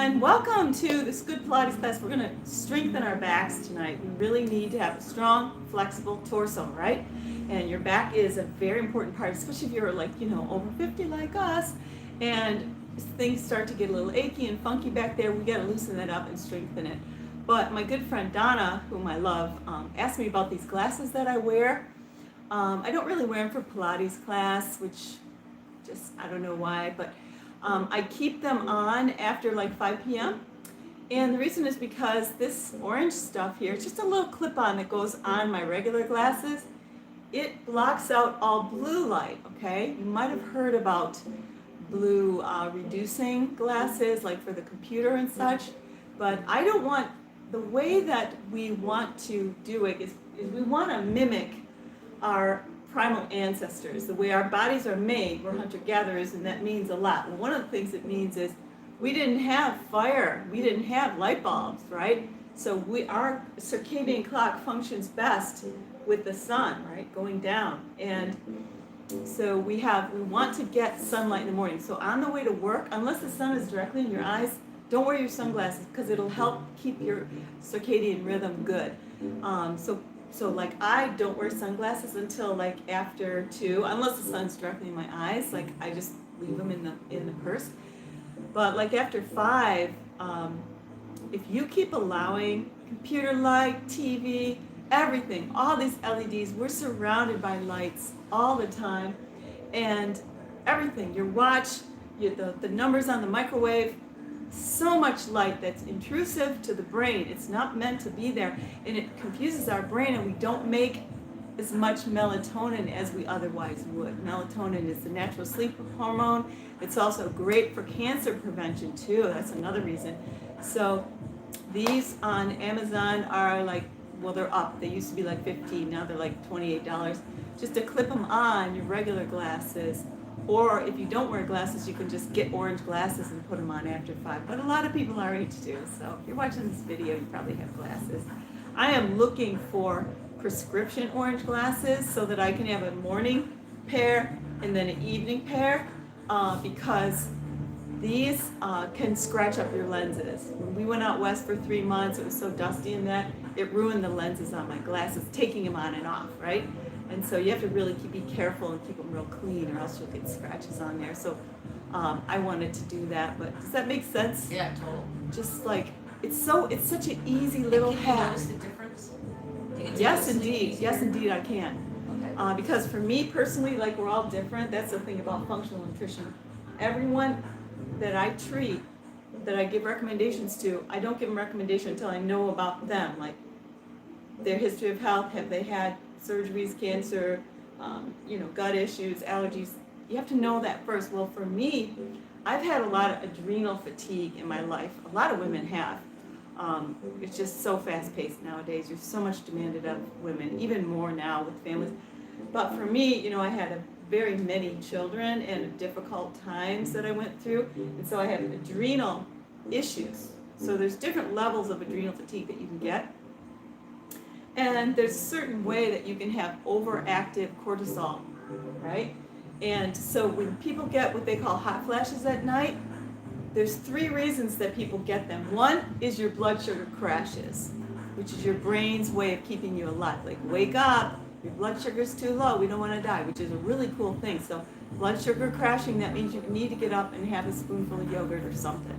and welcome to this good Pilates class. We're going to strengthen our backs tonight. We really need to have a strong, flexible torso, right? And your back is a very important part, especially if you're like, over 50 like us, and things start to get a little achy and funky back there. We got to loosen that up and strengthen it. But my good friend Donna, whom I love, asked me about these glasses that I wear. I don't really wear them for Pilates class, which I don't know why, but I keep them on after like 5 p.m. And the reason is because this orange stuff here, it's just a little clip-on that goes on my regular glasses. It blocks out all blue light, okay? You might have heard about blue reducing glasses, like for the computer and such, but I don't want, the way that we want to do it is we want to mimic our primal ancestors, the way our bodies are made. We're hunter-gatherers, and that means a lot. Well, one of the things it means is we didn't have fire, we didn't have light bulbs, right? So our circadian clock functions best with the sun, right, going down. And so we want to get sunlight in the morning. So on the way to work, unless the sun is directly in your eyes, don't wear your sunglasses because it'll help keep your circadian rhythm good. So like I don't wear sunglasses until like after 2, unless the sun's directly in my eyes. Like I just leave them in the purse. But like after 5, if you keep allowing computer light, TV, everything, all these LEDs, we're surrounded by lights all the time, and everything, your watch, the numbers on the microwave, so much light that's intrusive to the brain. It's not meant to be there, and it confuses our brain, and we don't make as much melatonin as we otherwise would. Melatonin is the natural sleep hormone. It's also great for cancer prevention too. That's another reason. So these on Amazon are like, well, they're up. They used to be like $15, now they're like $28. Just to clip them on your regular glasses. Or if you don't wear glasses, you can just get orange glasses and put them on after 5. But a lot of people our age do. So if you're watching this video, you probably have glasses. I am looking for prescription orange glasses so that I can have a morning pair and then an evening pair because these can scratch up your lenses. When we went out west for 3 months, it was so dusty in that it ruined the lenses on my glasses, taking them on and off, right? And so you have to really be careful and keep them real clean, or else you'll get scratches on there. So I wanted to do that, but does that make sense? Yeah, totally. Just like it's such an easy little Can you hack. notice the difference? Yes, indeed. Yes, indeed, I can. Okay. Because for me personally, like we're all different. That's the thing about functional nutrition. Everyone that I treat, that I give recommendations to, I don't give them recommendation until I know about them, like their history of health. Have they had surgeries, cancer, gut issues, allergies? You have to know that first. Well, for me, I've had a lot of adrenal fatigue in my life. A lot of women have. It's just so fast-paced nowadays. There's so much demanded of women, even more now with families. But for me, I had very many children and difficult times that I went through, and so I have adrenal issues. So there's different levels of adrenal fatigue that you can get. And there's a certain way that you can have overactive cortisol, right? And so when people get what they call hot flashes at night, there's 3 reasons that people get them. One is your blood sugar crashes, which is your brain's way of keeping you alive. Like, wake up, your blood sugar's too low, we don't want to die, which is a really cool thing. So blood sugar crashing, that means you need to get up and have a spoonful of yogurt or something,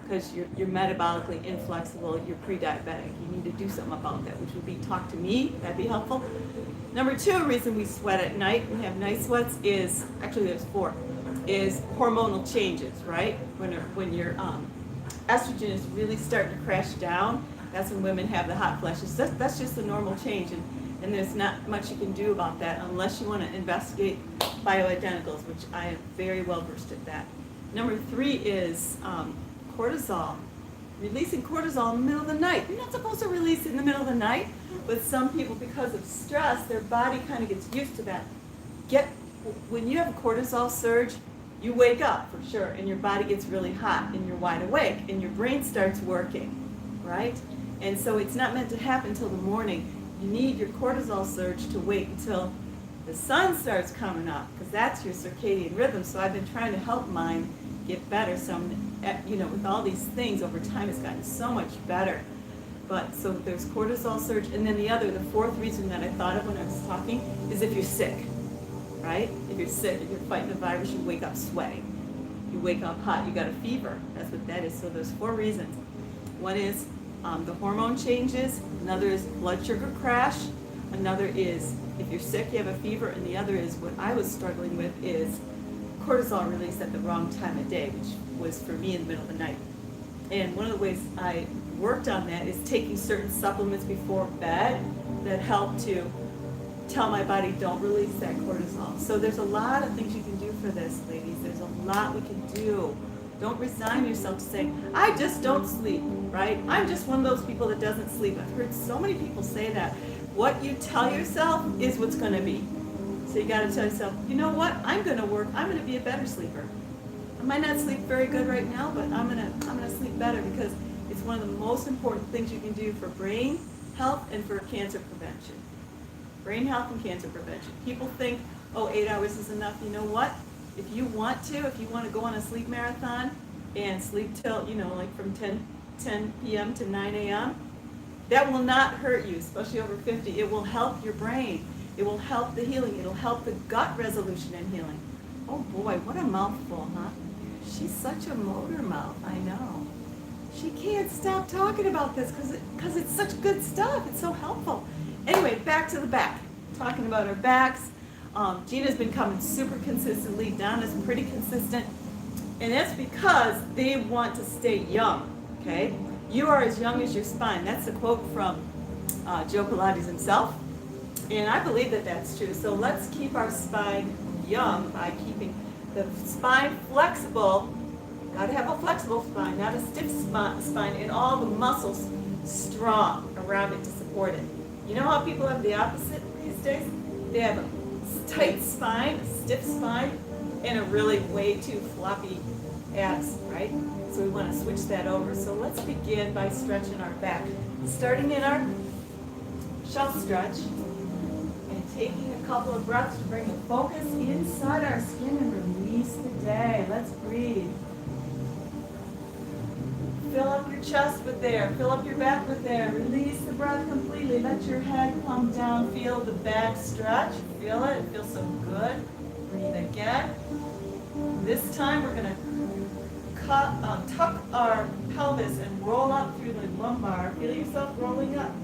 because you're metabolically inflexible, you're pre-diabetic. You need to do something about that, which would be talk to me. That'd be helpful. Number 2 reason we sweat at night and have night sweats is, actually there's 4, is hormonal changes, right? When your estrogen is really starting to crash down, that's when women have the hot flashes. That's just a normal change, and there's not much you can do about that unless you want to investigate bioidenticals, which I am very well versed at that. Number 3 is cortisol. Releasing cortisol in the middle of the night. You're not supposed to release it in the middle of the night, but some people, because of stress, their body kind of gets used to that. When you have a cortisol surge, you wake up for sure, and your body gets really hot, and you're wide awake, and your brain starts working, right? And so it's not meant to happen until the morning. You need your cortisol surge to wait until the sun starts coming up, because that's your circadian rhythm. So I've been trying to help mine get better. So I'm with all these things over time, it's gotten so much better. But so there's cortisol surge, and then the fourth reason that I thought of when I was talking is if you're sick, right? If you're sick, if you're fighting a virus, you wake up sweating. You wake up hot, you got a fever. That's what that is. So there's 4 reasons. One is the hormone changes. Another is blood sugar crash. Another is if you're sick, you have a fever. And the other is what I was struggling with is cortisol release at the wrong time of day, which was for me in the middle of the night. And one of the ways I worked on that is taking certain supplements before bed that help to tell my body don't release that cortisol. So there's a lot of things you can do for this, ladies. There's a lot we can do. Don't resign yourself to saying, I just don't sleep, right? I'm just one of those people that doesn't sleep. I've heard so many people say that. What you tell yourself is what's going to be. So you got to tell yourself, you know what? I'm going to work. I'm going to be a better sleeper. I might not sleep very good right now, but I'm gonna sleep better because it's one of the most important things you can do for brain health and for cancer prevention. Brain health and cancer prevention. People think, 8 hours is enough. You know what? If you want to go on a sleep marathon and sleep till, like from 10 p.m. to 9 a.m., that will not hurt you, especially over 50. It will help your brain. It will help the healing. It'll help the gut resolution and healing. Oh boy, what a mouthful, huh? She's such a motor mouth, I know. She can't stop talking about this because it's such good stuff. It's so helpful. Anyway, back to the back. Talking about our backs. Gina's been coming super consistently. Donna's pretty consistent. And that's because they want to stay young, okay? You are as young as your spine. That's a quote from Joe Pilates himself. And I believe that that's true. So let's keep our spine young by keeping the spine flexible. Got to have a flexible spine, not a stiff spine, and all the muscles strong around it to support it. You know how people have the opposite these days? They have a tight spine, a stiff spine, and a really way too floppy abs, right? So we want to switch that over. So let's begin by stretching our back. Starting in our shelf stretch and taking a couple of breaths to bring the focus inside our skin and release the day. Let's breathe. Fill up your chest with air. Fill up your back with air. Release the breath completely. Let your head come down. Feel the back stretch. Feel it. It feels so good. Breathe again. This time we're going to tuck our pelvis and roll up through the lumbar. Feel yourself rolling up.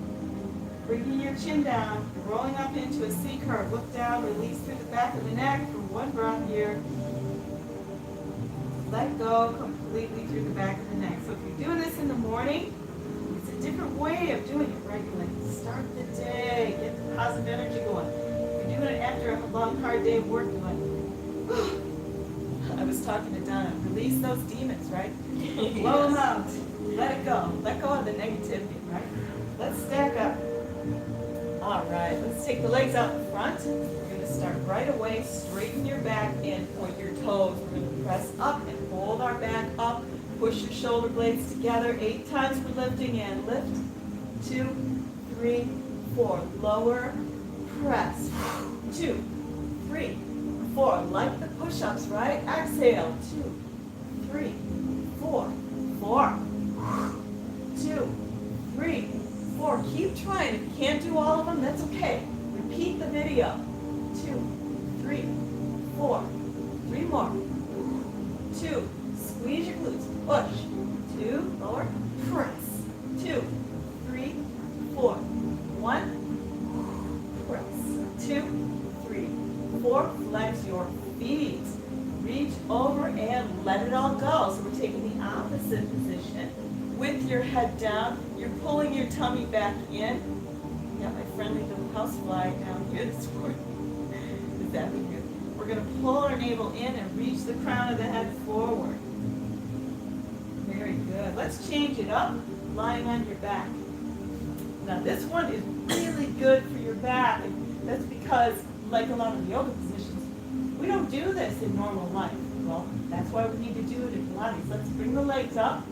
Bringing your chin down, rolling up into a C curve. Look down, release through the back of the neck for one breath here. Let go completely through the back of the neck. So if you're doing this in the morning, it's a different way of doing it, right? You like start the day, get the positive energy going. If you're doing it after a long, hard day of work, you're like, I was talking to Donna, release those demons, right? Blow them out. Let it go. Let go of the negativity, right? Let's stack up. All right, let's take the legs out in front. We're going to start right away. Straighten your back and point your toes. We're going to press up and hold our back up. Push your shoulder blades together 8 times for lifting and lift. 2, 3, 4. Lower, press. 2, 3, 4. Like the push-ups, right? Exhale. 2, 3, 4. 4. 2, 3, 4. Keep trying. If you can't do all of them, that's okay. Repeat the video. 2, 3, 4. 3 more. 2. Squeeze your glutes. Push. 2. Lower. Press. 2, 3, 4. 1. Press. 2, 3, 4. Flex your feet. Reach over and let it all go. So we're taking the opposite position. With your head down, you're pulling your tummy back in. Got my friendly little housefly down here this morning. Is that good? We're going to pull our navel in and reach the crown of the head forward. Very good. Let's change it up, lying on your back. Now this one is really good for your back. And that's because, like a lot of yoga positions, we don't do this in normal life. Well, that's why we need to do it in Pilates. Let's bring the legs up.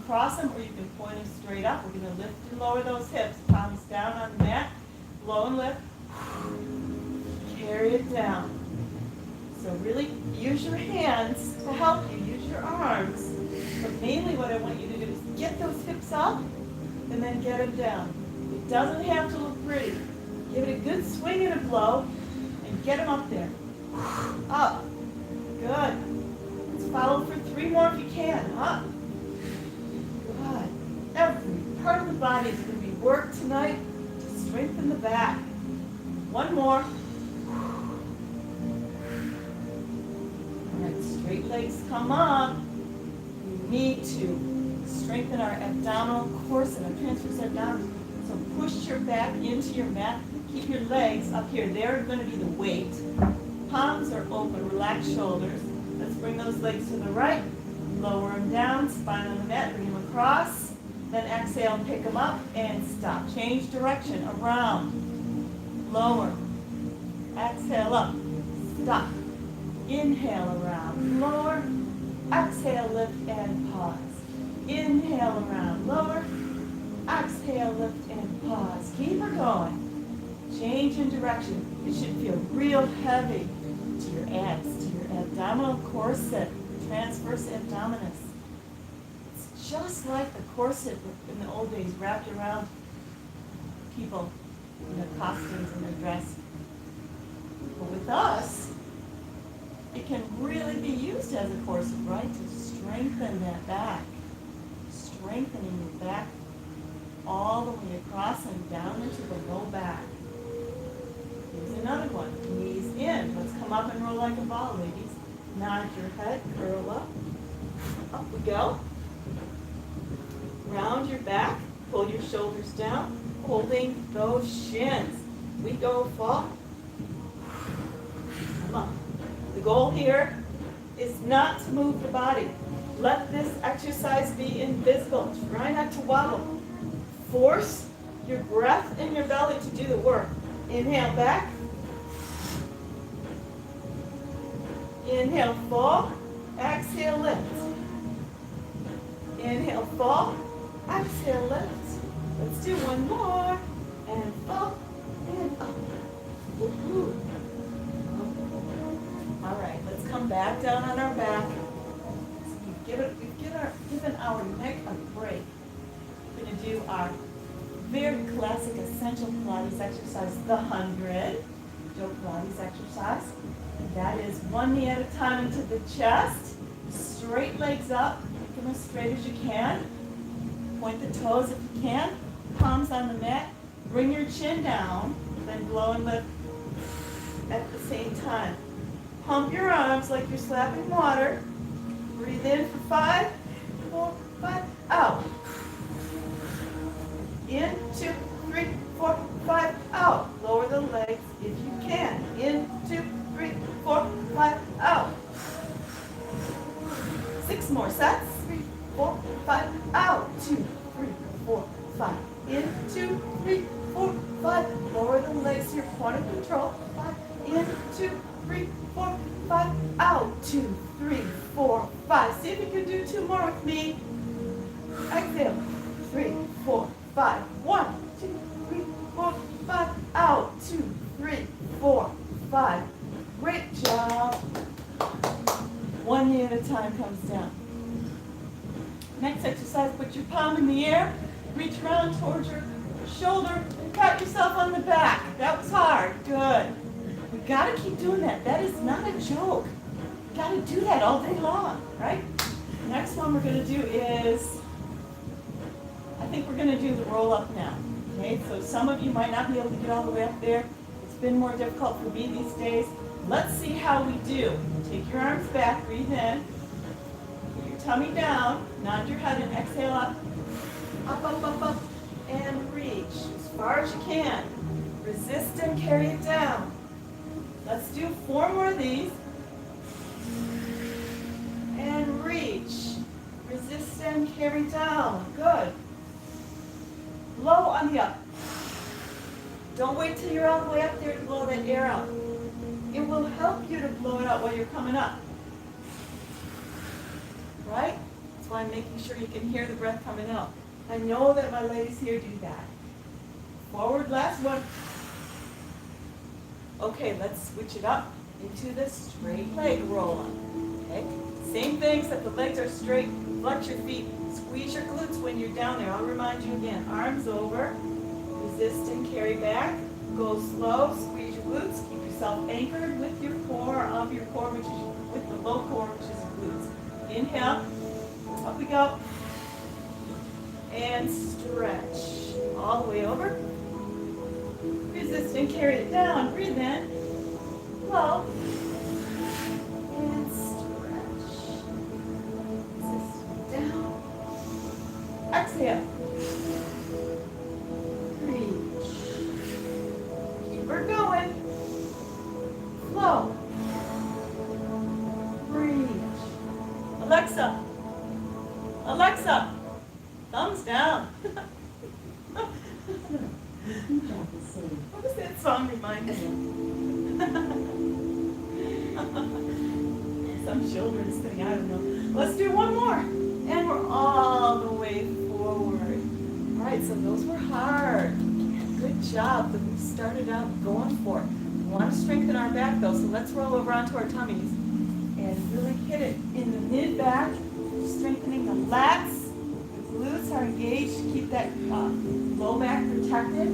Cross them or you can point them straight up. We're going to lift and lower those hips. Palms down on the mat. Blow and lift. Carry it down. So really use your hands to help you. Use your arms But mainly what I want you to do is get those hips up and then get them down. It doesn't have to look pretty. Give it a good swing and a blow and get them up there. Up. Good. Let's follow for 3 more if you can. Up. Good. Every part of the body is going to be worked tonight to strengthen the back. 1 more. All right, straight legs come up. We need to strengthen our abdominal corset, our transverse abdominals. So push your back into your mat. Keep your legs up here. They're going to be the weight. Palms are open. Relax shoulders. Let's bring those legs to the right. Lower them down. Spine on the mat. Bring them across. Then exhale, pick them up, and stop. Change direction. Around. Lower. Exhale up. Stop. Inhale around. Lower. Exhale, lift, and pause. Inhale around. Lower. Exhale, lift, and pause. Keep her going. Change in direction. It should feel real heavy to your abs, to your abdominal corset, transverse abdominis. It's just like the corset in the old days wrapped around people in their costumes and their dress. But with us, it can really be used as a corset, right? To strengthen that back. Strengthening your back all the way across and down into the low back. Here's another one. Knees in. Let's come up and roll like a ball, ladies. Nod your head, curl up. Up we go. Round your back. Pull your shoulders down, holding those shins. We go fall. Come on. The goal here is not to move the body. Let this exercise be invisible. Try not to wobble. Force your breath in your belly to do the work. Inhale back. Inhale, fall. Exhale, lift. Inhale, fall. Exhale, lift. Let's do 1 more. And fall. And up. Woo-hoo. All right, let's come back down on our back. We've given our neck a break. We're going to do our very classic essential Pilates exercise, the 100. Joe Pilates exercise. And that is 1 knee at a time into the chest. Straight legs up. Make them as straight as you can. Point the toes if you can. Palms on the mat. Bring your chin down. Then blow and lift at the same time. Pump your arms like you're slapping water. Breathe in for 5, 4, 5, out. In, 2, 3, 4, 5, out. Lower the legs if you can. In, 2, 3, 4, 5, out. 6 more sets. 3, 4, 5, out. 2, 3, 4, 5. In, 2, 3, 4, 5. Lower the legs to your point of control. 5. In, 2, 3, 4, 5. Out. 2, 3, 4, 5. See if you can do 2 more with me. Exhale. 3, 4, 5. 1, 2, 3, 4, 5. Out. 2, 3, 4, 5. Great job. 1 knee at a time comes down. Next exercise, put your palm in the air. Reach around towards your shoulder and pat yourself on the back. That was hard. Good. We got to keep doing that. That is not a joke. You got to do that all day long, right? Next one we're going to do is, I think we're going to do the roll up now. Okay, so some of you might not be able to get all the way up there. It's been more difficult for me these days. Let's see how we do. Take your arms back, breathe in. Put your tummy down, nod your head and exhale up. Up, up, up, up, and reach as far as you can. Resist and carry it down. Let's do 4 more of these. And reach. Resist and carry down. Good. Blow on the up. Don't wait till you're all the way up there to blow that air out. It will help you to blow it out while you're coming up. Right? That's why I'm making sure you can hear the breath coming out. I know that my ladies here do that. Forward, last one. Okay, let's switch it up into the straight leg roll up. Okay? Same thing, except the legs are straight. Flex your feet. Squeeze your glutes when you're down there. I'll remind you again. Arms over. Resist and carry back. Go slow. Squeeze your glutes. Keep yourself anchored with your core of your core, which is with the low core, which is your glutes. Inhale. Up we go. And stretch. All the way over. Resist and carry it down. Breathe in. Flow. And stretch. Resist down. Exhale. Reach. Keep her going. Flow. Reach. Alexa. Alexa. Thumbs down. What does that song remind you? Some children's thing, I don't know. Let's do one more. And we're all the way forward. All right, so those were hard. Good job that we started out going for. We want to strengthen our back though, so let's roll over onto our tummies and really hit it in the mid-back, strengthening the lats. The glutes are engaged to keep that low back protected.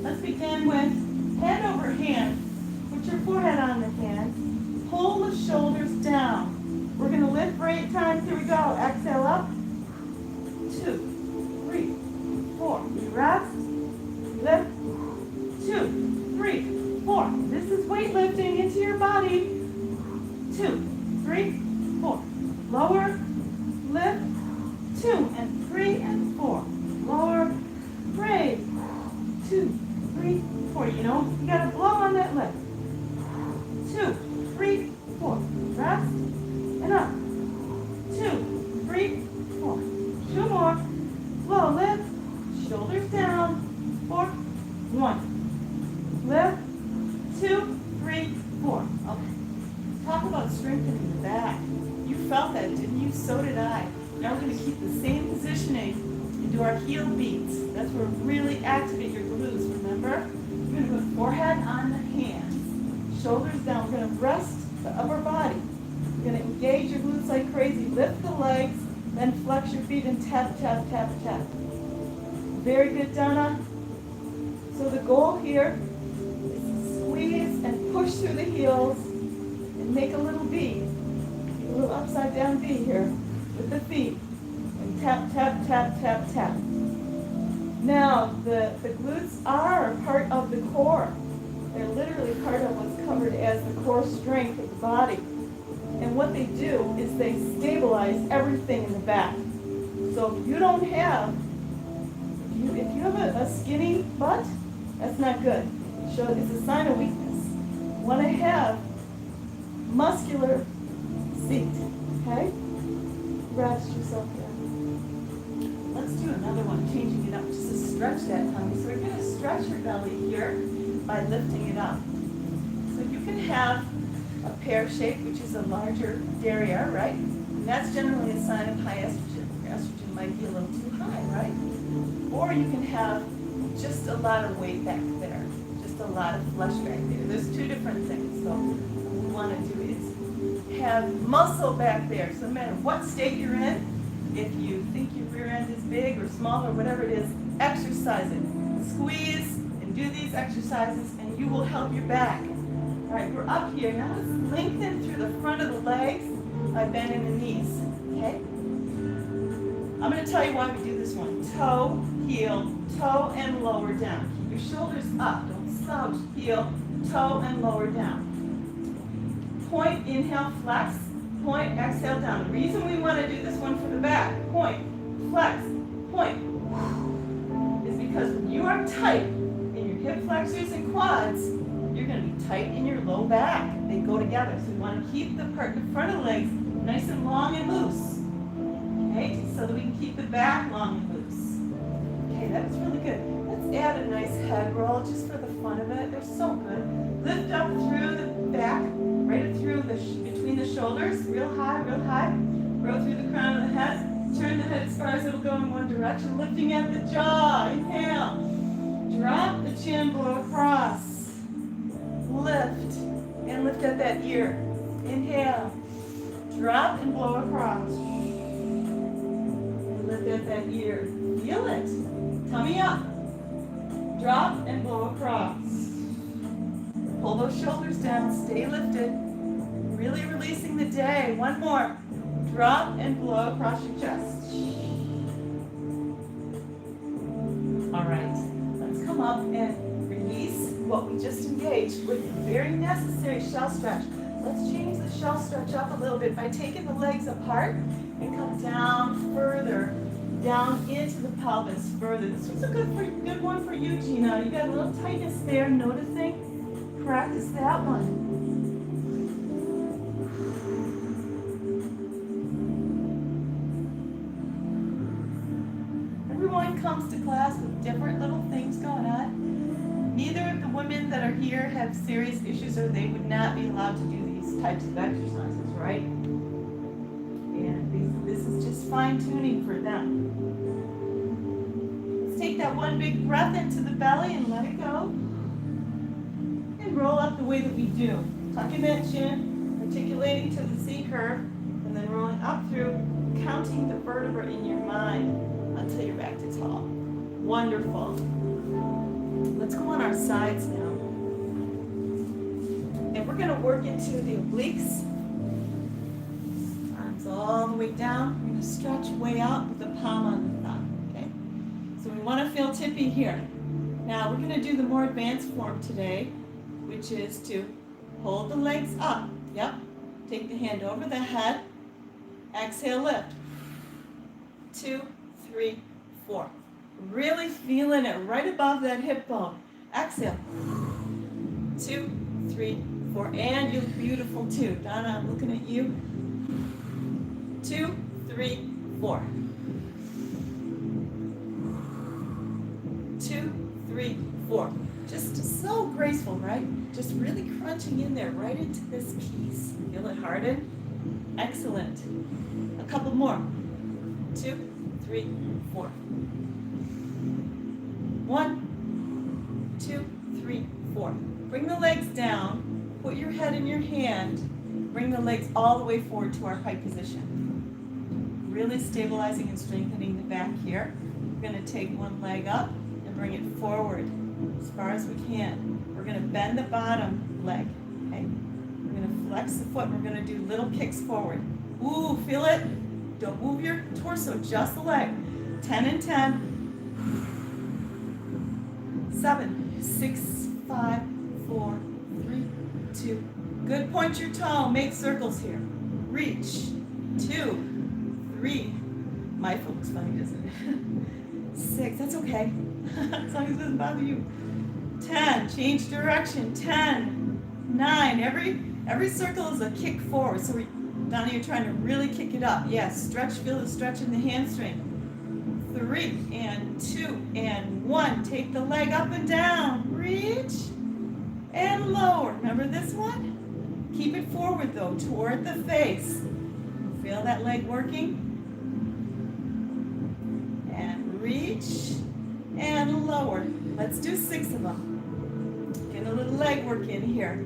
Let's begin with hand over hand. Put your forehead on the hand. Pull the shoulders down. We're going to lift for 8 times. Here we go. Exhale up. 2, 3, 4. Rest. Lift. 2, 3, 4. This is weightlifting into your body. 2, 3, 4. Lower. Lift. 2 and 3 and 4. Lower. Break. 2, 3, 4. You know, you got to blow on that lift. 2, 3, 4. Rest. And up. 2, 3, 4. 2 more. Slow lift. Shoulders down. 4, 1. Lift. 2, 3, 4. Okay. Talk about strengthening the back. You felt that, didn't you? So did I. Now we're going to keep the same positioning and do our heel beats. That's where we really activate your glutes, remember? You're going to put forehead on the hands. Shoulders down. We're going to rest the upper body. You're going to engage your glutes like crazy. Lift the legs, then flex your feet and tap, tap, tap, tap. Very good, Donna. So the goal here is to squeeze and push through the heels and make a little V. A little upside down V here with the feet. And tap, tap, tap, tap, tap. Now, the glutes are a part of the core. They're literally part of what's covered as the core strength of the body. And what they do is they stabilize everything in the back. So if you don't have, if you have a skinny butt, that's not good. It's a sign of weakness. You want to have muscular seat, okay? Rest yourself there. Let's do another one, changing it up, just to stretch that tummy. So we're going to stretch your belly here by lifting it up. So you can have a pear shape, which is a larger derriere, right? And that's generally a sign of high estrogen. Your estrogen might be a little too high, right? Or you can have just a lot of weight back there, just a lot of flesh back there. There's 2 different things. So what we want to do is have muscle back there. So no matter what state you're in, if you think your rear end is big or small or whatever it is, exercise it. Squeeze and do these exercises and you will help your back. All right, we're up here. Now let's lengthen through the front of the legs by bending the knees, okay? I'm going to tell you why we do this one. Toe, heel, toe, and lower down. Keep your shoulders up. Don't slouch. Heel, toe, and lower down. Point, inhale, flex. Point, exhale, down. The reason we want to do this one for the back, point, flex, point, is because when you are tight in your hip flexors and quads, you're going to be tight in your low back. They go together. So we want to keep the part in front of the legs nice and long and loose. Okay, so that we can keep the back long and loose. Okay, that's really good. Let's add a nice head roll just for the fun of it. They're so good. Lift up through the back, right through between the shoulders, real high, grow through the crown of the head, turn the head as far as it'll go in one direction, lifting at the jaw, inhale, drop the chin, blow across, lift, and lift at that ear, inhale, Drop and blow across. Lift at that ear. Feel it. Tummy up. Drop and blow across. Pull those shoulders down. Stay lifted. Really releasing the day. One more. Drop and blow across your chest. All right. Let's come up and release what we just engaged with a very necessary shell stretch. Let's change the shell stretch up a little bit by taking the legs apart and come down further, down into the pelvis further. This was a good one for you, Gina. You got a little tightness there, noticing? Practice that one. Everyone comes to class with different little things going on. Neither of the women that are here have serious issues, or they would not be allowed to do these types of exercises, right? And this is just fine-tuning for them. Let's take that one big breath into the belly and let it go. And roll up the way that we do. Tucking that chin, articulating to the C curve, and then rolling up through, counting the vertebra in your mind until you're back to tall. Wonderful. Let's go on our sides now. And we're going to work into the obliques. Arms all the way down. We're going to stretch way out with the palm on the thumb. Okay? So we want to feel tippy here. Now we're going to do the more advanced form today, which is to hold the legs up. Yep. Take the hand over the head. Exhale, lift. 2, 3, 4. Really feeling it right above that hip bone. Exhale. 2, 3, 4. And you look beautiful too. Donna, I'm looking at you. 2, 3, 4. 2, 3, 4. Just so graceful, right? Just really crunching in there right into this piece. Feel it harden? Excellent. A couple more. 2, 3, 4. 1, 2, 3, 4. Bring the legs down. Put your head in your hand. Bring the legs all the way forward to our pike position. Really stabilizing and strengthening the back here. We're going to take one leg up and bring it forward as far as we can. We're going to bend the bottom leg. Okay? We're going to flex the foot. We're going to do little kicks forward. Ooh, feel it? Don't move your torso, just the leg. 10 and 10. 7, 6, 5, 4, 3, 2. Good, point your toe, make circles here. Reach. 2, 3. My foot looks funny, doesn't it? 6, that's okay. As long as it doesn't bother you. 10, change direction. 10, 9. Every circle is a kick forward. So Donna, you're trying to really kick it up. Yes, stretch, feel the stretch in the hamstring. 3 and 2 and 1. Take the leg up and down. Reach and lower. Remember this one? Keep it forward though, toward the face. Feel that leg working? And reach and lower. Let's do 6 of them. Get a little leg work in here.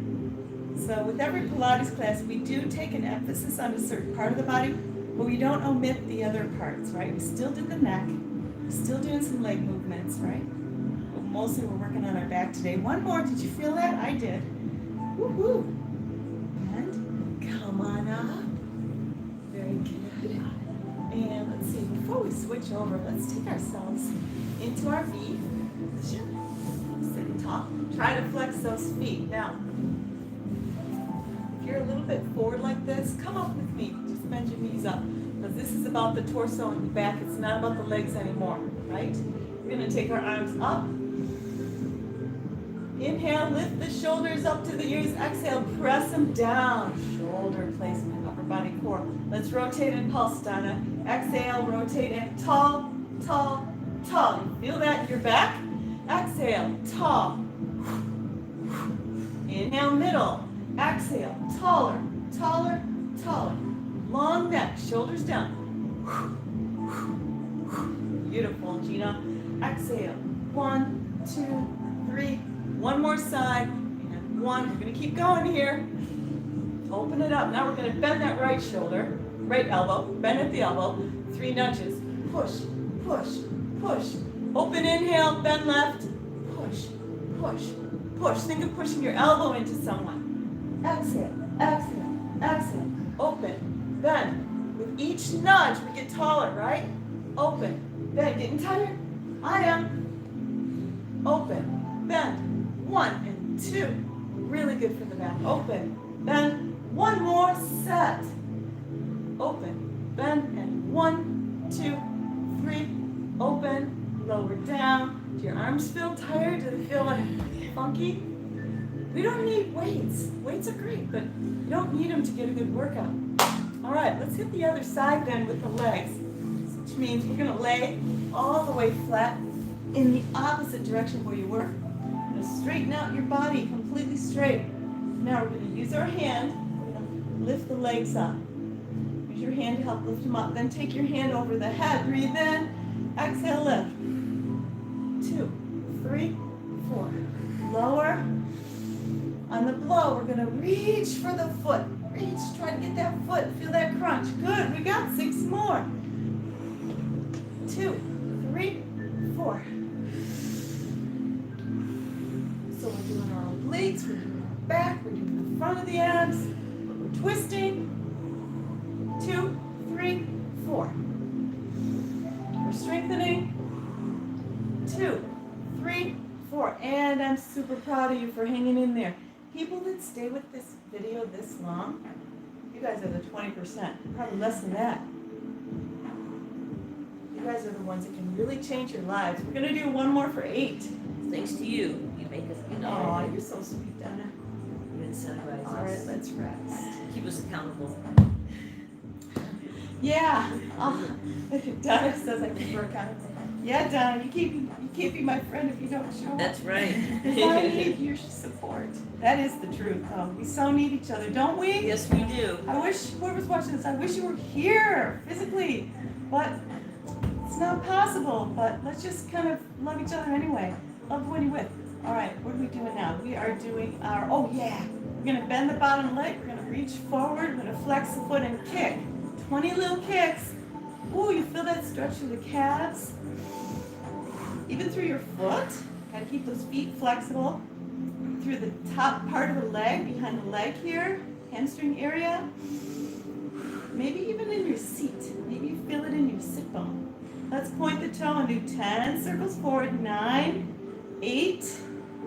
So with every Pilates class, we do take an emphasis on a certain part of the body, but we don't omit the other parts, right? We still did the neck. We're still doing some leg movements, right? But mostly we're working on our back today. One more. Did you feel that? I did. Woohoo! And come on up. Very good. And let's see, before we switch over, let's take ourselves into our V position. Sitting tall. Try to flex those feet. Now, if you're a little bit forward like this, come up with me. Just bend your knees up. Because this is about the torso and the back. It's not about the legs anymore, right? We're going to take our arms up. Inhale, lift the shoulders up to the ears. Exhale, press them down. Shoulder placement, upper body core. Let's rotate and pulse, Donna. Exhale, rotate and tall, tall, tall. You feel that in your back? Exhale, tall. Inhale, middle. Exhale, taller, taller, taller. Long neck, shoulders down. Beautiful, Gina. Exhale. 1, 2, 3. One more side. And 1. We're going to keep going here. Open it up. Now we're going to bend that right shoulder, right elbow, bend at the elbow, 3 nudges. Push, push, push. Open inhale, bend left, push, push, push. Think of pushing your elbow into someone. Exhale, exhale, exhale. Open, bend. With each nudge, we get taller, right? Open, bend. Getting tired? I am. Open, bend. 1 and 2. Really good for the back. Open, bend. 1 more set. Open, bend, and 1, 2, 3. Open, lower down. Do your arms feel tired? Do they feel like funky? We don't need weights. Weights are great, but you don't need them to get a good workout. All right, let's hit the other side then with the legs, which means we're going to lay all the way flat in the opposite direction where you were. You're going to straighten out your body completely straight. Now we're going to use our hand. We're going to lift the legs up. Use your hand to help lift them up. Then take your hand over the head. Breathe in. Exhale, lift. 2, 3, 4. Lower. On the blow, we're going to reach for the foot. Reach. Try to get that foot. Feel that crunch. Good. We got 6 more. 2, 3, 4. So we're doing our obliques. We're doing our back. We're doing the front of the abs. We're twisting. 2, 3, 4. We're strengthening. 2, 3, 4. And I'm super proud of you for hanging in there. People that stay with this video this long, you guys are the 20%, probably less than that. You guys are the ones that can really change your lives. We're going to do 1 more for 8. Thanks to you. You make us, Oh, you're so sweet, Donna. You incentivize us. All right, let's rest. Keep us accountable. Yeah. Oh, Donna says I prefer accountable. Yeah, Donna, you can't be my friend if you don't show up. That's right. I need your support. That is the truth, though. We so need each other, don't we? Yes, we do. I wish, whoever's watching this, I wish you were here physically, but it's not possible. But let's just kind of love each other anyway. Love who you're with. All right, what are we doing now? We are doing our, oh yeah, we're going to bend the bottom leg. We're going to reach forward. We're going to flex the foot and kick. 20 little kicks. Ooh, you feel that stretch through the calves? Even through your foot. Got to keep those feet flexible. Through the top part of the leg, behind the leg here, hamstring area. Maybe even in your seat. Maybe you feel it in your sit bone. Let's point the toe and do 10 circles forward. 9, 8,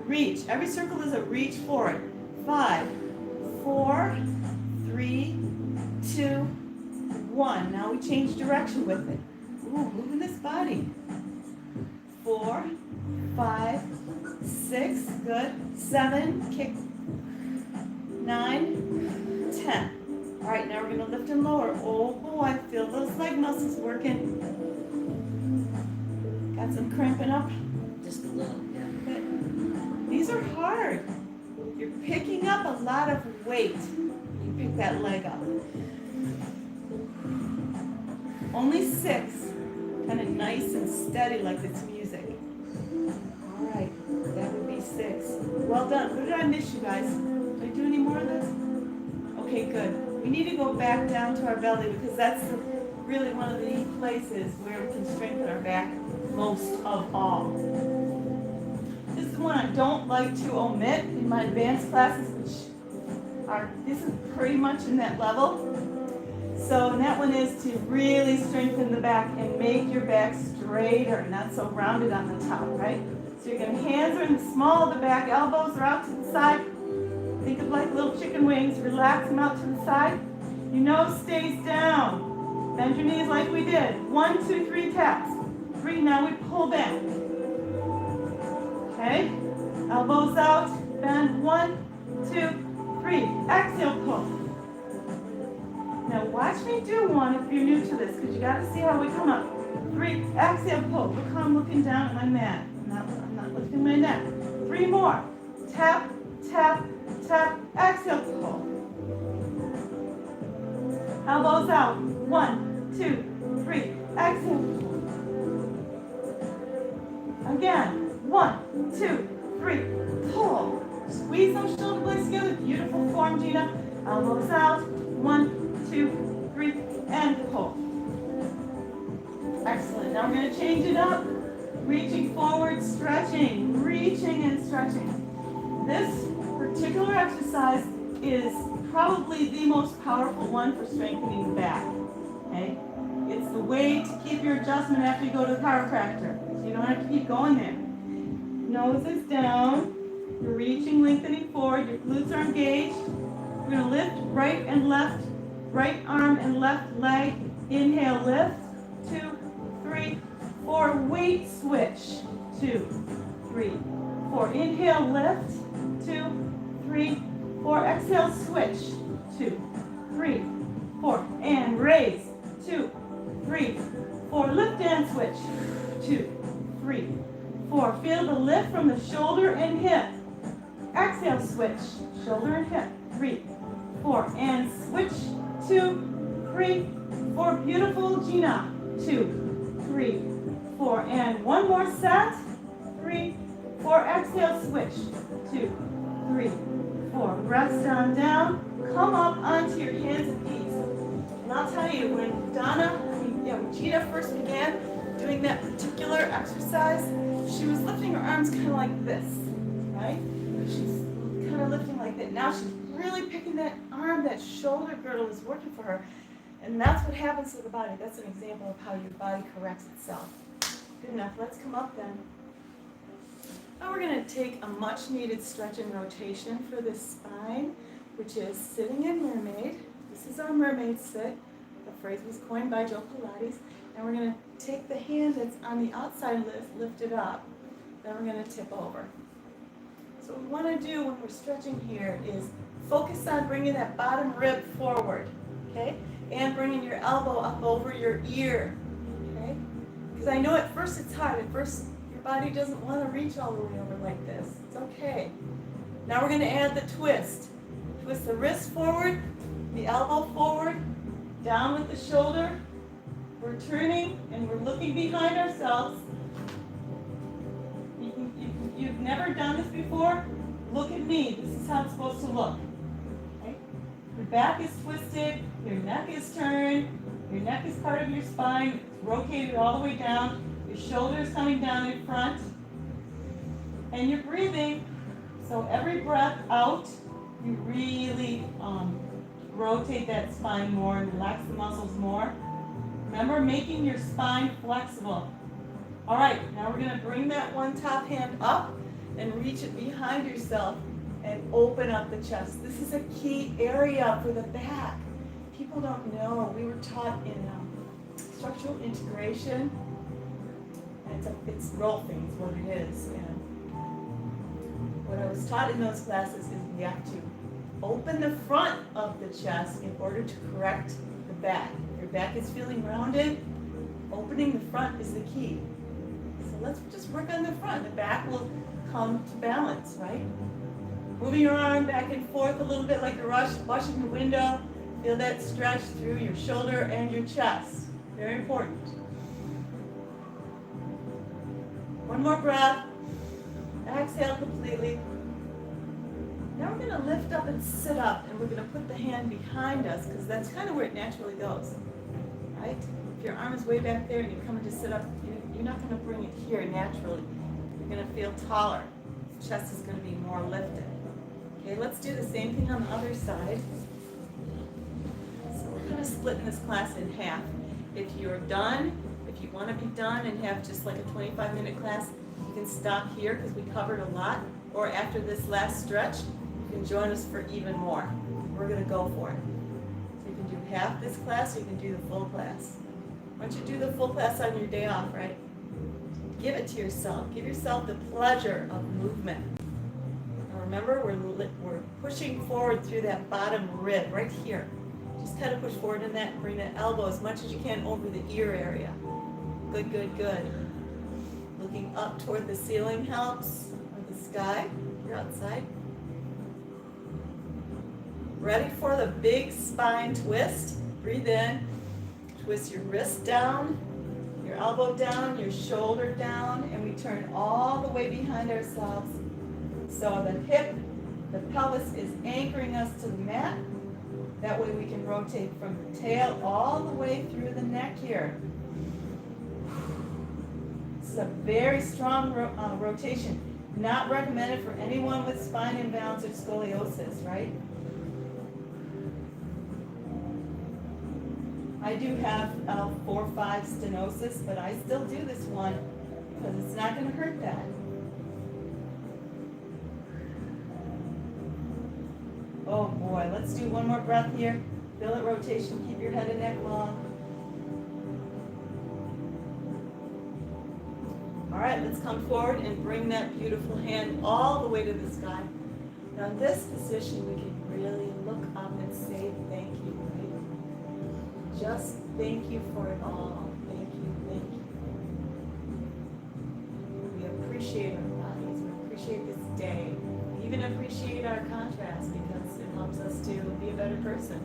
reach. Every circle is a reach forward. 5, 4, 3, 2, 1. Now we change direction with it. Ooh, moving this body. 4, 5, 6, good. 7, kick. 9, 10. All right, now we're going to lift and lower. Oh boy, feel those leg muscles working. Got some cramping up? Just a little, yeah. Good. These are hard. You're picking up a lot of weight. You pick that leg up. Only 6. Kind of nice and steady like it's music. All right, that would be 6. Well done. What did I miss, you guys? Did I do any more of this? Okay, good. We need to go back down to our belly because that's really one of the places where we can strengthen our back most of all. This is one I don't like to omit in my advanced classes, which are, this is pretty much in that level. So that one is to really strengthen the back and make your back straighter, not so rounded on the top, right? So you're going to, hands are in the small of the back, elbows are out to the side. Think of like little chicken wings, relax them out to the side. Your nose stays down. Bend your knees like we did. 1, 2, 3 taps. 3, now we pull back. Okay? Elbows out, bend. 1, 2, 3. Exhale, pull. Now watch me do one if you're new to this, because you got to see how we come up. 3, exhale, pull. Look how I'm looking down at my mat. I'm not lifting my neck. 3 more. Tap, tap, tap. Exhale, pull. Elbows out. 1, 2, 3. Exhale, pull. Again. 1, 2, 3. Pull. Squeeze those shoulder blades together. Beautiful form, Gina. Elbows out. pull. Excellent. Now we're going to change it up. Reaching forward, stretching, reaching and stretching. This particular exercise is probably the most powerful one for strengthening the back. Okay? It's the way to keep your adjustment after you go to the chiropractor. So you don't have to keep going there. Nose is down. You're reaching, lengthening forward. Your glutes are engaged. We're going to lift right and left, right arm and left leg. Inhale, lift. 2, 3, 4. Weight switch. 2, 3, 4. Inhale, lift. 2, 3, 4. Exhale, switch. 2, 3, 4. And raise. 2, 3, 4. Lift and switch. 2, 3, 4. Feel the lift from the shoulder and hip. Exhale, switch. Shoulder and hip. 3, 4. And switch. 2, 3, 4. Beautiful, Gina. 2, 3, 4. And one more set. 3, 4. Exhale, switch. 2, 3, 4. Rest on down. Come up onto your hands and knees. And I'll tell you, when when Gina first began doing that particular exercise, she was lifting her arms kind of like this, right? She's kind of lifting like that. Now she's really picking that arm, that shoulder girdle is working for her. And that's what happens to the body. That's an example of how your body corrects itself. Good enough. Let's come up then. Now we're going to take a much needed stretch and rotation for this spine, which is sitting in Mermaid. This is our Mermaid sit. The phrase was coined by Pilates. And we're going to take the hand that's on the outside, lift it up. Then we're going to tip over. So what we want to do when we're stretching here is focus on bringing that bottom rib forward, okay? And bringing your elbow up over your ear, okay? Because I know at first it's hard. At first your body doesn't want to reach all the way over like this. It's okay. Now we're going to add the twist. Twist the wrist forward, the elbow forward, down with the shoulder. We're turning and we're looking behind ourselves. You've never done this before? Look at me. This is how it's supposed to look. Okay? Your back is twisted, your neck is turned, your neck is part of your spine, it's rotated all the way down, your shoulder is coming down in front, and you're breathing. So every breath out, you really rotate that spine more and relax the muscles more. Remember, making your spine flexible. All right, now we're going to bring that one top hand up and reach it behind yourself and open up the chest. This is a key area for the back. People don't know. We were taught in structural integration, and it's rolfing is what it is. And what I was taught in those classes is we have to open the front of the chest in order to correct the back. Your back is feeling rounded. Opening the front is the key. So let's just work on the front. The back will come to balance, right? Moving your arm back and forth a little bit like you're washing the window. Feel that stretch through your shoulder and your chest. Very important. One more breath. Exhale completely. Now we're going to lift up and sit up, and we're going to put the hand behind us because that's kind of where it naturally goes, right? If your arm is way back there and you're coming to sit up, you're not going to bring it here naturally. You're going to feel taller. The chest is going to be more lifted. Okay, let's do the same thing on the other side. So we're kind of splitting this class in half. If you're done, if you want to be done and have just like a 25-minute class, you can stop here because we covered a lot. Or after this last stretch, you can join us for even more. We're going to go for it. So you can do half this class, or you can do the full class. Why don't you do the full class on your day off, right? Give it to yourself. Give yourself the pleasure of movement. Now remember, we're pushing forward through that bottom rib right here. Just kind of push forward in that and bring that elbow as much as you can over the ear area. Good, good, good. Looking up toward the ceiling helps, or the sky. You're outside. Ready for the big spine twist? Breathe in. Twist your wrist down, your elbow down, your shoulder down, and we turn all the way behind ourselves. So the hip, the pelvis is anchoring us to the mat. That way we can rotate from the tail all the way through the neck here. This is a very strong rotation. Not recommended for anyone with spine imbalance or scoliosis, right? I do have 4-5 stenosis, but I still do this one because it's not going to hurt that. Oh boy, let's do one more breath here. Feel it rotation, keep your head and neck long. All right, let's come forward and bring that beautiful hand all the way to the sky. Now in this position, we can really look up and say thank you, right? Just thank you for it all. Thank you, thank you. We appreciate our bodies, we appreciate this day. We even appreciate our contrast because it helps us to be a better person.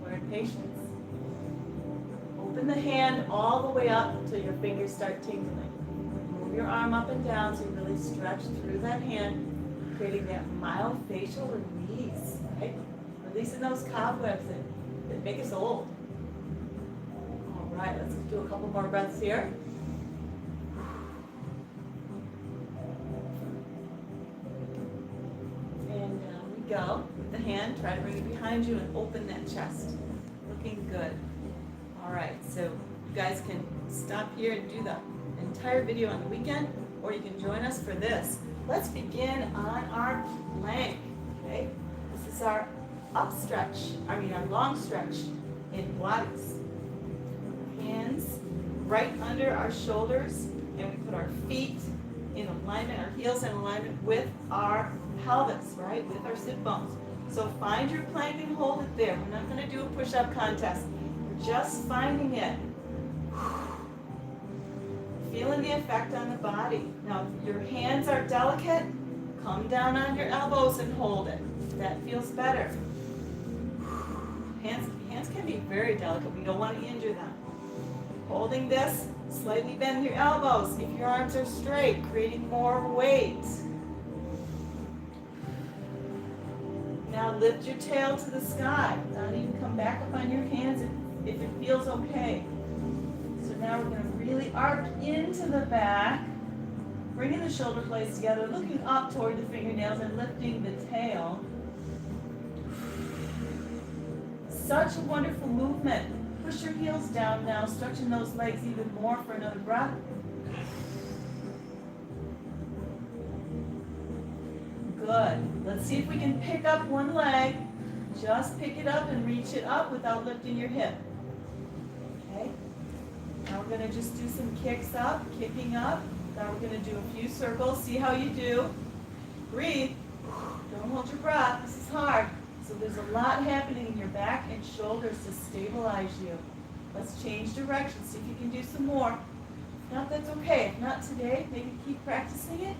Learn patience. Open the hand all the way up until your fingers start tingling. Move your arm up and down so you really stretch through that hand, creating that mild facial release, right? Releasing those cobwebs that make us old. All right, let's do a couple more breaths here. And down we go. With the hand, try to bring it behind you and open that chest. Looking good. All right, so you guys can stop here and do the entire video on the weekend, or you can join us for this. Let's begin on our plank, okay? This is our our long stretch in Pilates. Hands right under our shoulders, and we put our feet in alignment, our heels in alignment with our pelvis, right? With our sit bones. So find your plank and hold it there. We're not going to do a push-up contest. We're just finding it. Feeling the effect on the body. Now, if your hands are delicate, come down on your elbows and hold it. That feels better. Hands can be very delicate. We don't want to injure them. Holding this, slightly bend your elbows. If your arms are straight, creating more weight. Now lift your tail to the sky. Now you can come back up on your hands if it feels okay. So now we're going to really arc into the back, bringing the shoulder blades together, looking up toward the fingernails and lifting the tail. Such a wonderful movement. Push your heels down now, stretching those legs even more for another breath. Good. Let's see if we can pick up one leg. Just pick it up and reach it up without lifting your hip. Okay. Now we're going to just do some kicks up, kicking up. Now we're going to do a few circles. See how you do. Breathe. Don't hold your breath. This is hard. So there's a lot happening in your back and shoulders to stabilize you. Let's change direction. See if you can do some more. If not, that's okay. If not today, maybe keep practicing it.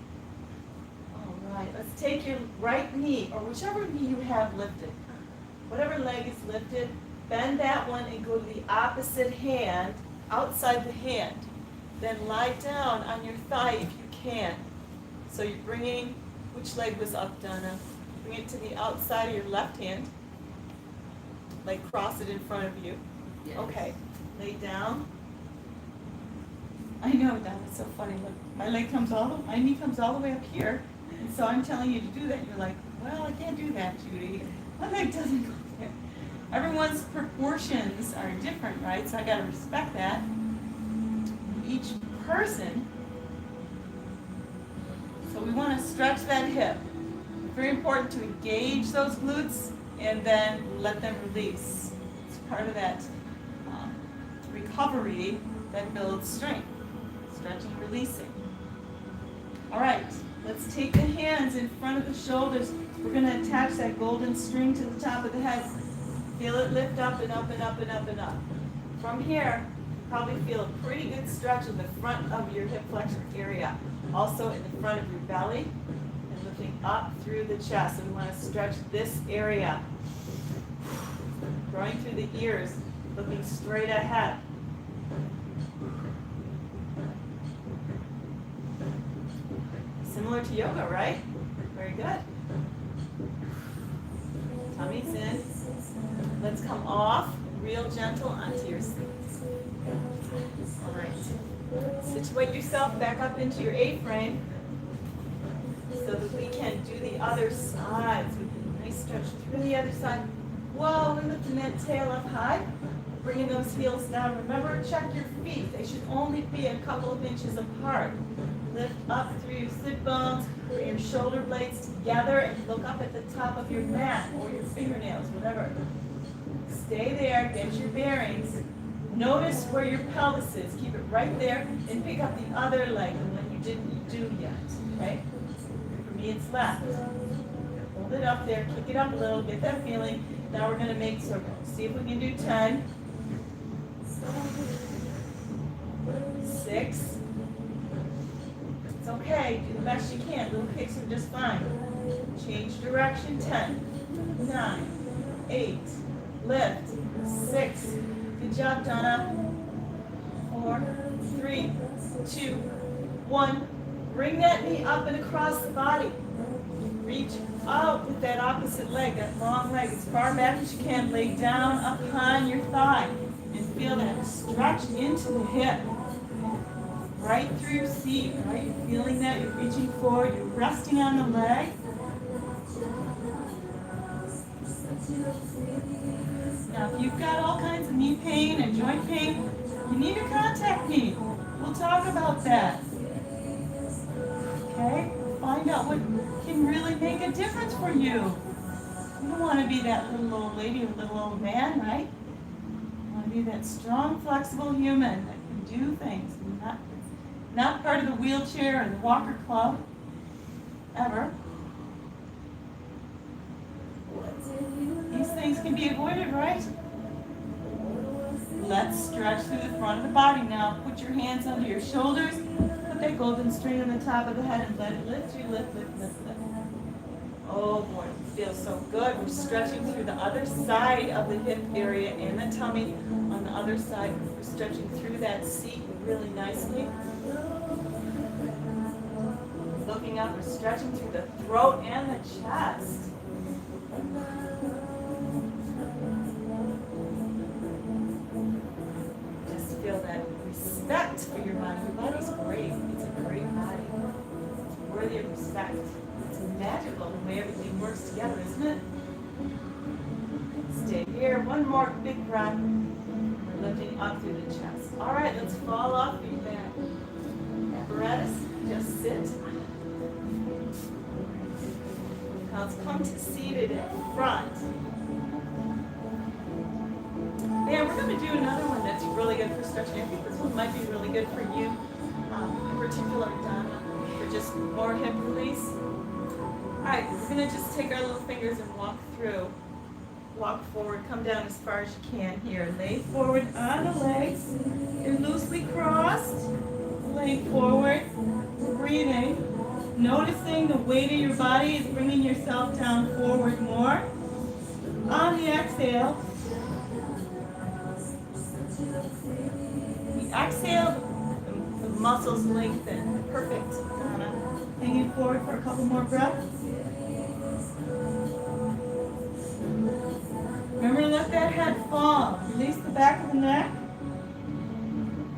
All right. Let's take your right knee, or whichever knee you have lifted. Whatever leg is lifted, bend that one and go to the opposite hand, outside the hand. Then lie down on your thigh if you can. So you're bringing, which leg was up, Donna? Bring it to the outside of your left hand. Like cross it in front of you. Yes. Okay. Lay down. I know, Donna, it's so funny. Look, my knee comes all the way up here. And so I'm telling you to do that. You're like, well, I can't do that, Judy. My leg doesn't go there. Everyone's proportions are different, right? So I got to respect that. Each person. So we want to stretch that hip. Very important to engage those glutes and then let them release. It's part of that recovery that builds strength. Stretching, releasing. All right, let's take the hands in front of the shoulders. We're going to attach that golden string to the top of the head. Feel it lift up and up and up and up and up. From here, you probably feel a pretty good stretch in the front of your hip flexor area. Also in the front of your belly. Lifting up through the chest. So we want to stretch this area. Growing through the ears, looking straight ahead. Similar to yoga, right? Very good. Tummy's in. Let's come off real gentle onto your seat. All right. Situate yourself back up into your A-frame so that we can do the other side. So we can nice stretch through the other side. Whoa, we're lifting that tail up high. Bringing those heels down. Remember, check your feet. They should only be a couple of inches apart. Lift up through your sit bones, bring your shoulder blades together, and look up at the top of your mat or your fingernails, whatever. Stay there, get your bearings. Notice where your pelvis is. Keep it right there, and pick up the other leg, the one you didn't do yet. Okay? For me, it's left. Hold it up there, kick it up a little, get that feeling. Now we're going to make circles. See if we can do 10. 6. It's okay. Do the best you can. Little kicks are just fine. Change direction. 10. 9. 8. Lift. 6. Good job, Donna. 4. 3. 2. 1. Bring that knee up and across the body. Reach out with that opposite leg, that long leg, as far back as you can. Lay down upon your thigh and feel that stretch into the hip. Right through your seat, right? You're feeling that, you're reaching forward, you're resting on the leg. Now, if you've got all kinds of knee pain and joint pain, you need to contact me. We'll talk about that. Okay? Find out what can really make a difference for you. You don't want to be that little old lady or little old man, right? You want to be that strong, flexible human that can do things. Not part of the wheelchair or the walker club, ever. These things can be avoided, right? Let's stretch through the front of the body now. Put your hands under your shoulders. Put that golden string on the top of the head and let it lift you, lift, lift, lift, lift. Oh boy, it feels so good. We're stretching through the other side of the hip area and the tummy. On the other side, we're stretching through that seat really nicely. Looking up, we're stretching through the throat and the chest. Just feel that respect for your body. Your body's great. It's a great body. It's worthy of respect. It's magical the way everything works together, isn't it? Stay here. One more big breath. We're lifting up through the chest. All right, let's fall off your back. Apparatus, just sit. Now let's come to seated in front. Yeah, we're going to do another one that's really good for stretching. I think this one might be really good for you, in particular, Donna, for just more hip release. All right, we're going to just take our little fingers and walk through. Walk forward, come down as far as you can here. Lay forward on the legs. You're loosely crossed. Lay forward, breathing. Noticing the weight of your body is bringing yourself down forward more. On the exhale, the muscles lengthen. Perfect. Hanging forward for a couple more breaths. Remember to let that head fall. Release the back of the neck.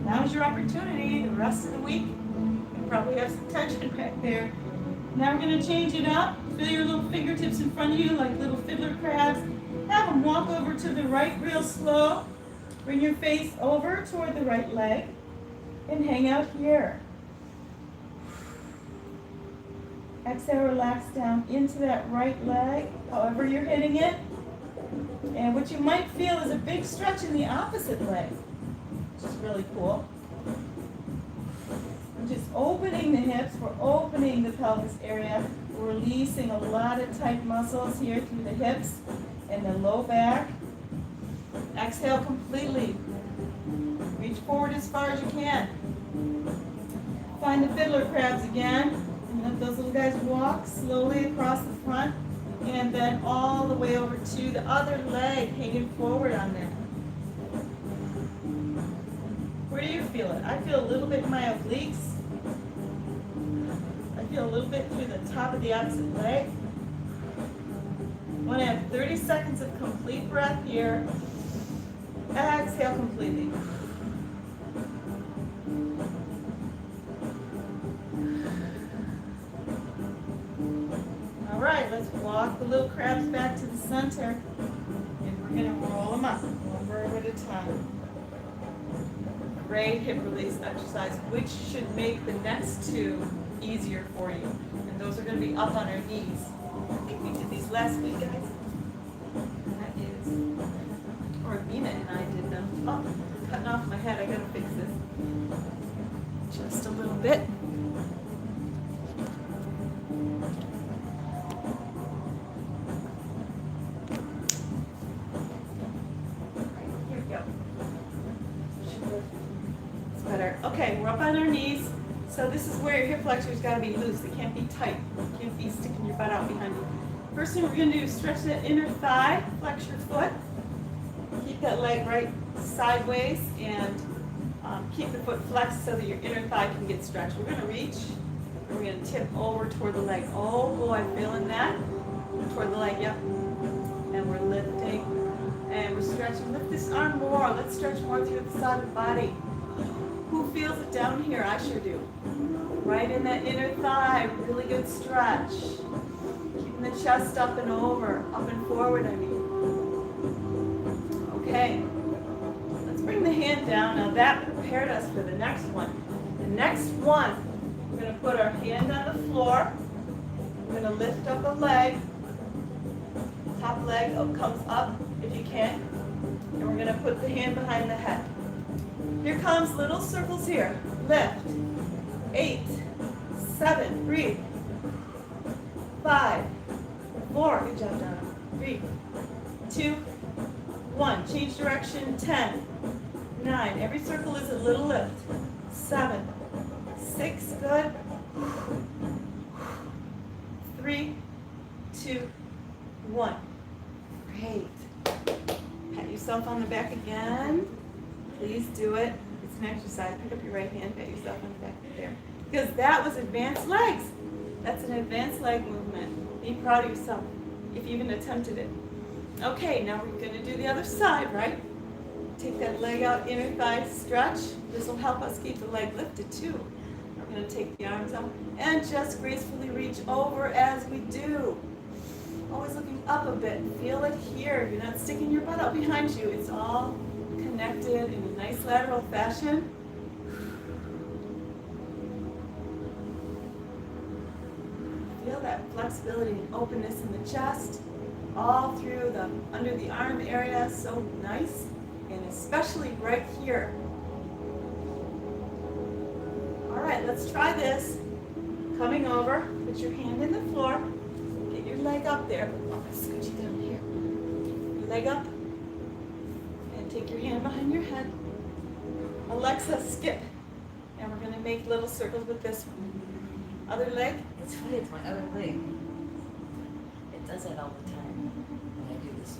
Now's your opportunity. The rest of the week, you probably have some tension back there. Now we're going to change it up. Feel your little fingertips in front of you like little fiddler crabs. Have them walk over to the right real slow. Bring your face over toward the right leg and hang out here. Exhale, relax down into that right leg, however you're hitting it. And what you might feel is a big stretch in the opposite leg, which is really cool. We're just opening the hips, we're opening the pelvis area, we're releasing a lot of tight muscles here through the hips and the low back. Exhale completely. Reach forward as far as you can. Find the fiddler crabs again, and let those little guys walk slowly across the front, and then all the way over to the other leg, hanging forward on that. Where do you feel it? I feel a little bit in my obliques. I feel a little bit through the top of the opposite leg. Want to have 30 seconds of complete breath here. Exhale completely. All right, let's walk the little crabs back to the center. And we're going to roll them up, one verb at a time. Great hip release exercise, which should make the next two easier for you. And those are going to be up on our knees. I think we did these last week, guys. That is, or Bina and I did them. Oh, cutting off my head. I got to fix this. Just a little bit. Here we go. It's better. Okay, we're up on our knees. So this is where your hip flexors got to be loose. They can't be tight. You can't be sticking your butt out behind you. First thing we're going to do is stretch that inner thigh, flex your foot. Keep that leg right sideways and keep the foot flexed so that your inner thigh can get stretched. We're going to reach. And we're going to tip over toward the leg. Oh boy, feeling that? Toward the leg, yep. And we're lifting. And we're stretching. Lift this arm more. Let's stretch more through the side of the body. Who feels it down here? I sure do. Right in that inner thigh, really good stretch. Keeping the chest up and over, up and forward, I mean. Okay, let's bring the hand down. Now that prepared us for the next one. The next one, we're going to put our hand on the floor. We're going to lift up a leg. Top leg comes up if you can. And we're going to put the hand behind the head. Here comes little circles here. Lift. 8, 7, breathe. 5, 4, good job, Donna. 3, 2, 1. Change direction. 10, 9. Every circle is a little lift. 7, 6, good. 3, 2, 1. Great. Pat yourself on the back again. Please do it. It's an exercise. Pick up your right hand, pat yourself on the back there. Because that was advanced legs. That's an advanced leg movement. Be proud of yourself if you even attempted it. Okay, now we're going to do the other side, right? Take that leg out, inner thigh stretch. This will help us keep the leg lifted too. We're going to take the arms up and just gracefully reach over as we do. Always looking up a bit. Feel it here. You're not sticking your butt out behind you. It's all connected in a nice lateral fashion. Feel that flexibility and openness in the chest, all through the under the arm area. So nice, and especially right here. All right, let's try this. Coming over, put your hand in the floor, get your leg up there. Scooch you down here. Your leg up. Take your hand behind your head. Alexa, skip. And we're going to make little circles with this one. Other leg. It's funny, it's my other leg. It does that all the time when I do this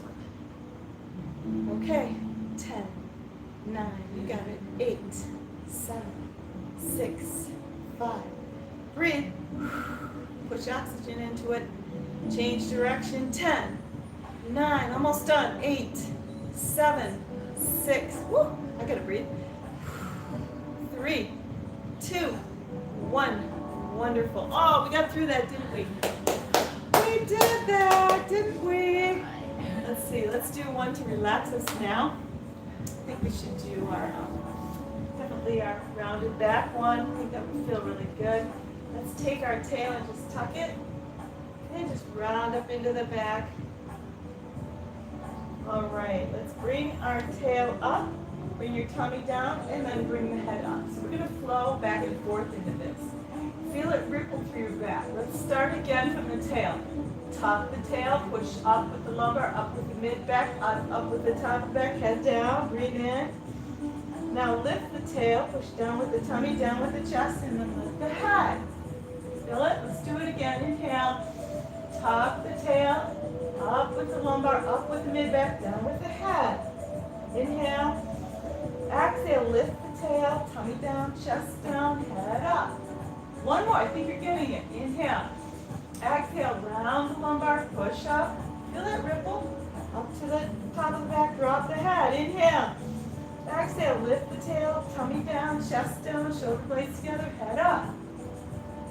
one. Okay. 10, 9, you got it. 8, 7, 6, 5. Breathe. Push oxygen into it. Change direction. 10, 9, almost done. 8, 7, 6, woo, I gotta breathe. 3, 2, 1. Wonderful. Oh, we got through that, didn't we? We did that, didn't we? Let's see, let's do one to relax us now. I think we should do our, definitely our rounded back one. I think that would feel really good. Let's take our tail and just tuck it. And just round up into the back. All right, let's bring our tail up, bring your tummy down, and then bring the head up. So we're going to flow back and forth into this. Feel it ripple through your back. Let's start again from the tail. Tuck the tail, push up with the lumbar, up with the mid-back, up with the top back, head down, breathe in. Now lift the tail, push down with the tummy, down with the chest, and then lift the head. Feel it? Let's do it again. Inhale, tuck the tail, up with the lumbar, up with the mid-back, down with the head. Inhale. Exhale, lift the tail, tummy down, chest down, head up. One more, I think you're getting it. Inhale. Exhale, round the lumbar, push up, Feel that ripple? Up to the top of the back, drop the head. Inhale. Exhale, lift the tail, tummy down, chest down, shoulder blades together, head up.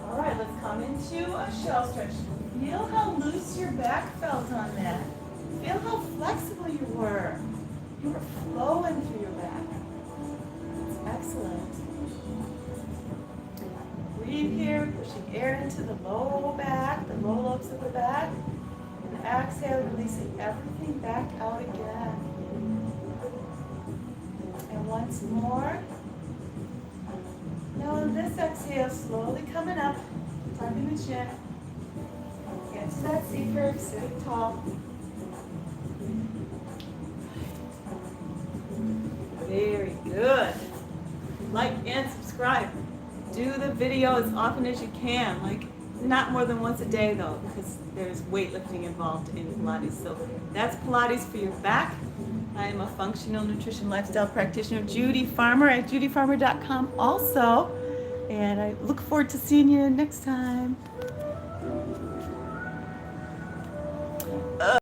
All right, let's come into a shell stretch. Feel how loose your back felt on that. Feel how flexible you were. You were flowing through your back. That's excellent. Breathe here, pushing air into the low back, the low lobes of the back. And exhale, releasing everything back out again. And once more. Now on this exhale, slowly coming up, tucking the chin. Get to that C curve, sitting tall. Very good. Like and subscribe. Do the video as often as you can, like not more than once a day though, because there's weightlifting involved in Pilates. So that's Pilates for your back. I am a functional nutrition lifestyle practitioner, Judy Farmer at JudyFarmer.com also. And I look forward to seeing you next time.